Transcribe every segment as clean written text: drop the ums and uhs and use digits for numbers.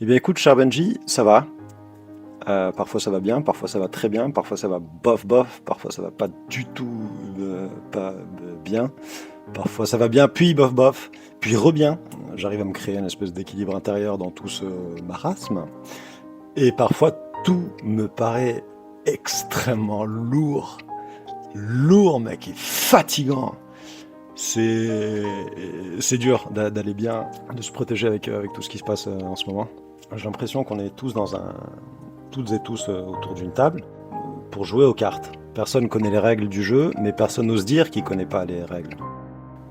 Eh bien écoute, cher Benji, ça va. Parfois ça va bien, parfois ça va très bien, parfois ça va bof bof, parfois ça va pas du tout pas bien, parfois ça va bien, puis bof bof, puis re-bien. J'arrive à me créer une espèce d'équilibre intérieur dans tout ce marasme. Et parfois tout me paraît extrêmement lourd. Lourd mec, et fatigant. C'est c'est dur d'aller bien, de se protéger avec tout ce qui se passe en ce moment. J'ai l'impression qu'on est tous toutes et tous autour d'une table pour jouer aux cartes. Personne connaît les règles du jeu, mais personne n'ose dire qu'il connaît pas les règles.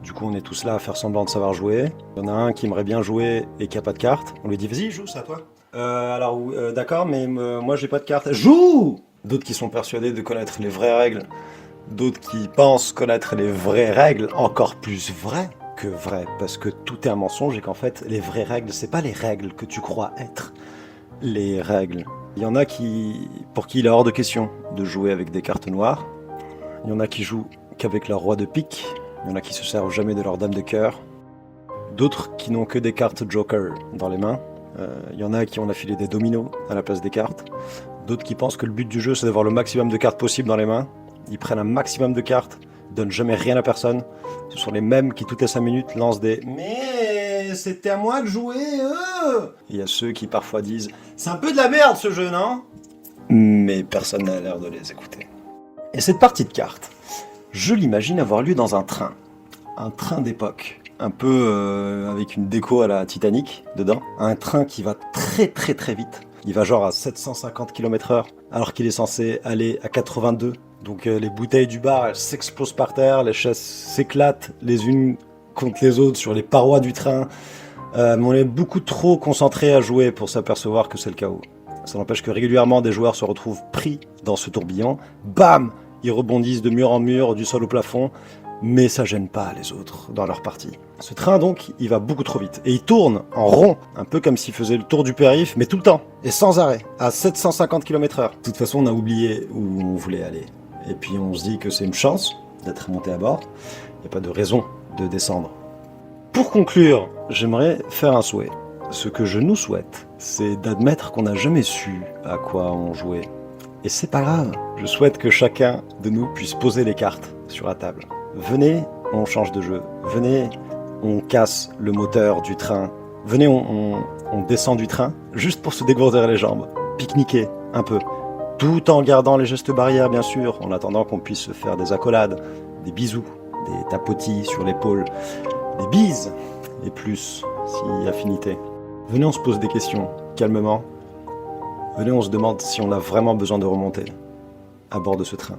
Du coup, on est tous là à faire semblant de savoir jouer. Il y en a un qui aimerait bien jouer et qui a pas de carte. On lui dit vas-y, joue, c'est à toi. D'accord, mais moi j'ai pas de carte. Joue. D'autres qui sont persuadés de connaître les vraies règles. D'autres qui pensent connaître les vraies règles, encore plus vraies que vraies, parce que tout est un mensonge et qu'en fait, les vraies règles, c'est pas les règles que tu crois être les règles. Il y en a pour qui il est hors de question de jouer avec des cartes noires. Il y en a qui jouent qu'avec leur roi de pique. Il y en a qui se servent jamais de leur dame de cœur. D'autres qui n'ont que des cartes joker dans les mains. Il y en a qui ont affilé des dominos à la place des cartes. D'autres qui pensent que le but du jeu, c'est d'avoir le maximum de cartes possible dans les mains. Ils prennent un maximum de cartes, donnent jamais rien à personne. Ce sont les mêmes qui, toutes les 5 minutes, lancent des « Mais c'était à moi de jouer, Il y a ceux qui parfois disent « C'est un peu de la merde ce jeu, non ?» Mais personne n'a l'air de les écouter. Et cette partie de cartes, je l'imagine avoir lieu dans un train. Un train d'époque. Un peu avec une déco à la Titanic dedans. Un train qui va très très très vite. Il va genre à 750 km/h alors qu'il est censé aller à 82. Donc les bouteilles du bar, elles s'explosent par terre, les chaises s'éclatent les unes contre les autres sur les parois du train. Mais on est beaucoup trop concentré à jouer pour s'apercevoir que c'est le chaos. Ça n'empêche que régulièrement des joueurs se retrouvent pris dans ce tourbillon. Bam! Ils rebondissent de mur en mur, du sol au plafond. Mais ça gêne pas les autres dans leur partie. Ce train donc, il va beaucoup trop vite. Et il tourne en rond, un peu comme s'il faisait le tour du périph', mais tout le temps, et sans arrêt, à 750 km/h. De toute façon, on a oublié où on voulait aller. Et puis on se dit que c'est une chance d'être monté à bord. Il n'y a pas de raison de descendre. Pour conclure, j'aimerais faire un souhait. Ce que je nous souhaite, c'est d'admettre qu'on n'a jamais su à quoi on jouait. Et c'est pas grave. Je souhaite que chacun de nous puisse poser les cartes sur la table. Venez, on change de jeu. Venez, on casse le moteur du train. Venez, on descend du train, juste pour se dégourdir les jambes. Pique-niquer un peu. Tout en gardant les gestes barrières, bien sûr, en attendant qu'on puisse se faire des accolades, des bisous, des tapotis sur l'épaule, des bises, et plus, si affinité. Venez, on se pose des questions, calmement. Venez, on se demande si on a vraiment besoin de remonter à bord de ce train.